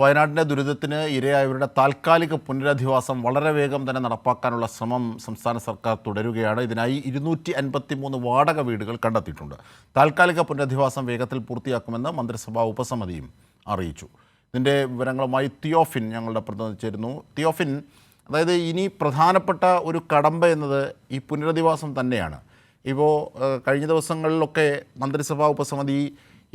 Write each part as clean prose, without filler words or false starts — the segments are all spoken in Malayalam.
വയനാട്ടിലെ ദുരിതത്തിന് ഇരയായവരുടെ താൽക്കാലിക പുനരധിവാസം വളരെ വേഗം തന്നെ നടപ്പാക്കാനുള്ള ശ്രമം സംസ്ഥാന സർക്കാർ തുടരുകയാണ്. ഇതിനായി 253 വാടക വീടുകൾ കണ്ടെത്തിയിട്ടുണ്ട്. താൽക്കാലിക പുനരധിവാസം വേഗത്തിൽ പൂർത്തിയാക്കുമെന്ന് മന്ത്രിസഭാ ഉപസമിതിയും അറിയിച്ചു. ഇതിൻ്റെ വിവരങ്ങളുമായി തിയോഫിൻ ഞങ്ങളുടെ പ്രതിനിധി ചേരുന്നു. തിയോഫിൻ, അതായത് ഇനി പ്രധാനപ്പെട്ട ഒരു കടമ്പ എന്നത് ഈ പുനരധിവാസം തന്നെയാണ്. ഇപ്പോൾ കഴിഞ്ഞ ദിവസങ്ങളിലൊക്കെ മന്ത്രിസഭാ ഉപസമിതി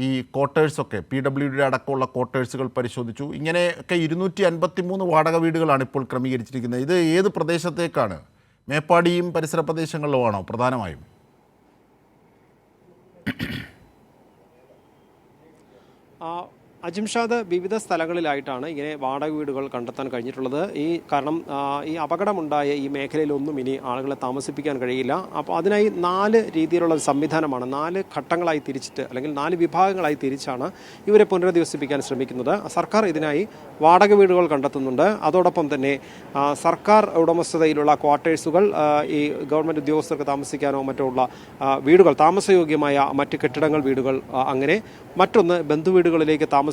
ഈ ക്വാർട്ടേഴ്സൊക്കെ PWD അടക്കമുള്ള ക്വാർട്ടേഴ്സുകൾ പരിശോധിച്ചു. ഇങ്ങനെയൊക്കെ 253 വാടക വീടുകളാണ് ഇപ്പോൾ ക്രമീകരിച്ചിരിക്കുന്നത്. ഇത് ഏത് പ്രദേശത്തേക്കാണ്? മേപ്പാടിയും പരിസര പ്രദേശങ്ങളിലുമാണോ പ്രധാനമായും? അജിംഷാദ്, വിവിധ സ്ഥലങ്ങളിലായിട്ടാണ് ഇങ്ങനെ വാടക വീടുകൾ കണ്ടെത്താൻ കഴിഞ്ഞിട്ടുള്ളത്. കാരണം ഈ അപകടമുണ്ടായ ഈ മേഖലയിലൊന്നും ഇനി ആളുകളെ താമസിപ്പിക്കാൻ കഴിയില്ല. അപ്പോൾ അതിനായി 4 രീതിയിലുള്ള സംവിധാനമാണ്, 4 ഘട്ടങ്ങളായി തിരിച്ചിട്ട് അല്ലെങ്കിൽ 4 വിഭാഗങ്ങളായി തിരിച്ചാണ് ഇവരെ പുനരധിവസിപ്പിക്കാൻ ശ്രമിക്കുന്നത്. സർക്കാർ ഇതിനായി വാടക വീടുകൾ കണ്ടെത്തുന്നുണ്ട്. അതോടൊപ്പം തന്നെ സർക്കാർ ഉടമസ്ഥതയിലുള്ള ക്വാർട്ടേഴ്സുകൾ, ഈ ഗവൺമെൻറ് ഉദ്യോഗസ്ഥർക്ക് താമസിക്കാനോ മറ്റോ ഉള്ള വീടുകൾ, താമസയോഗ്യമായ മറ്റ് കെട്ടിടങ്ങൾ, വീടുകൾ, അങ്ങനെ മറ്റൊന്ന് ബന്ധുവീടുകളിലേക്ക്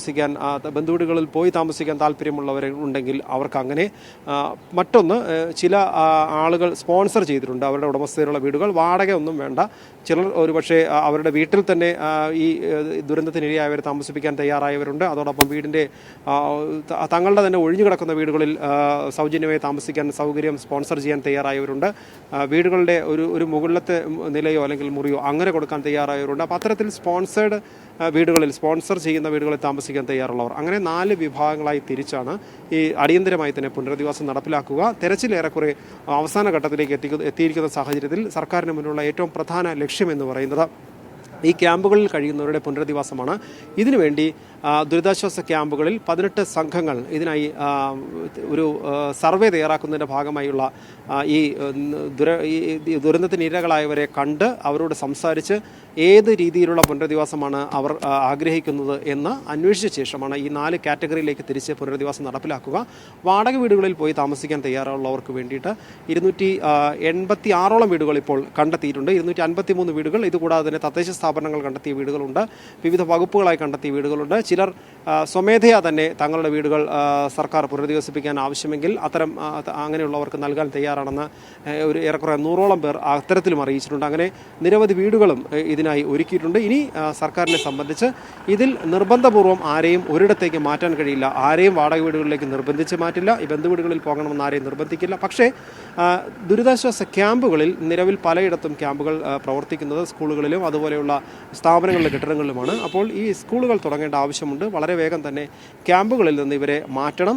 ബന്ധുവീടുകളിൽ പോയി താമസിക്കാൻ താല്പര്യമുള്ളവരുണ്ടെങ്കിൽ അവർക്ക് അങ്ങനെ, മറ്റൊന്ന് ചില ആളുകൾ സ്പോൺസർ ചെയ്തിട്ടുണ്ട് അവരുടെ ഉടമസ്ഥതയിലുള്ള വീടുകൾ. വാടക ഒന്നും വേണ്ട, ചിലർ ഒരുപക്ഷെ അവരുടെ വീട്ടിൽ തന്നെ ഈ ദുരന്തത്തിനിരയായവരെ താമസിപ്പിക്കാൻ തയ്യാറായവരുണ്ട്. അതോടൊപ്പം വീടിൻ്റെ തങ്ങളുടെ തന്നെ ഒഴിഞ്ഞു കിടക്കുന്ന വീടുകളിൽ സൗജന്യമായി താമസിക്കാൻ സൗകര്യം സ്പോൺസർ ചെയ്യാൻ തയ്യാറായവരുണ്ട്. വീടുകളുടെ ഒരു മുകളിലത്തെ നിലയോ അല്ലെങ്കിൽ മുറിയോ അങ്ങനെ കൊടുക്കാൻ തയ്യാറായവരുണ്ട്. അപ്പോൾ അത്തരത്തിൽ സ്പോൺസേഡ് വീടുകളിൽ, സ്പോൺസർ ചെയ്യുന്ന വീടുകളിൽ താമസിക്കാൻ തയ്യാറുള്ളവർ, അങ്ങനെ 4 വിഭാഗങ്ങളായി തിരിച്ചാണ് ഈ അടിയന്തരമായി തന്നെ പുനരധിവാസം നടപ്പിലാക്കുക. തെരച്ചിൽ ഏറെക്കുറെ അവസാന ഘട്ടത്തിലേക്ക് എത്തിയിരിക്കുന്ന സാഹചര്യത്തിൽ സർക്കാരിന് മുന്നിലുള്ള ഏറ്റവും പ്രധാന ലക്ഷ്യമെന്ന് പറയുന്നത് ഈ ക്യാമ്പുകളിൽ കഴിയുന്നവരുടെ പുനരധിവാസമാണ്. ഇതിനുവേണ്ടി ദുരിതാശ്വാസ ക്യാമ്പുകളിൽ 18 സംഘങ്ങൾ ഇതിനായി ഒരു സർവേ തയ്യാറാക്കുന്നതിൻ്റെ ഭാഗമായുള്ള ഈ ദുരന്തത്തിനിരകളായവരെ കണ്ട് അവരോട് സംസാരിച്ച് ഏത് രീതിയിലുള്ള പുനരധിവാസമാണ് അവർ ആഗ്രഹിക്കുന്നത് എന്ന് അന്വേഷിച്ച ശേഷമാണ് ഈ 4 കാറ്റഗറിയിലേക്ക് തിരിച്ച് പുനരധിവാസം നടപ്പിലാക്കുക. വാടക വീടുകളിൽ പോയി താമസിക്കാൻ തയ്യാറുള്ളവർക്ക് വേണ്ടിയിട്ട് 286ഓളം വീടുകൾ ഇപ്പോൾ കണ്ടെത്തിയിട്ടുണ്ട്. 253 വീടുകൾ, ഇതുകൂടാതെ തന്നെ തദ്ദേശ സ്ഥാപനങ്ങൾ കണ്ടെത്തിയ വീടുകളുണ്ട്, വിവിധ വകുപ്പുകളായി കണ്ടെത്തിയ വീടുകളുണ്ട്. ചിലർ സ്വമേധയാ തന്നെ തങ്ങളുടെ വീടുകൾ സർക്കാർ പുനരധിവസിപ്പിക്കാൻ ആവശ്യമെങ്കിൽ അങ്ങനെയുള്ളവർക്ക് നൽകാൻ തയ്യാറാണെന്ന് ഒരു ഏറെക്കുറെ 100ഓളം പേർ അത്തരത്തിലും അറിയിച്ചിട്ടുണ്ട്. അങ്ങനെ നിരവധി വീടുകളും ഇതിനായി ഒരുക്കിയിട്ടുണ്ട്. ഇനി സർക്കാരിനെ സംബന്ധിച്ച് ഇതിൽ നിർബന്ധപൂർവ്വം ആരെയും ഒരിടത്തേക്ക് മാറ്റാൻ കഴിയില്ല. ആരെയും വാടക വീടുകളിലേക്ക് നിർബന്ധിച്ച് മാറ്റില്ല, ഈ ബന്ധുവീടുകളിൽ പോകണമെന്ന് ആരെയും നിർബന്ധിക്കില്ല. പക്ഷേ ദുരിതാശ്വാസ ക്യാമ്പുകളിൽ നിലവിൽ പലയിടത്തും ക്യാമ്പുകൾ പ്രവർത്തിക്കുന്നത് സ്കൂളുകളിലും അതുപോലെയുള്ള സ്ഥാപനങ്ങളിലെ കെട്ടിടങ്ങളിലുമാണ്. അപ്പോൾ ഈ സ്കൂളുകൾ തുടങ്ങേണ്ട ആവശ്യമുണ്ട്. വളരെ വേഗം തന്നെ ക്യാമ്പുകളിൽ നിന്ന് ഇവരെ മാറ്റണം.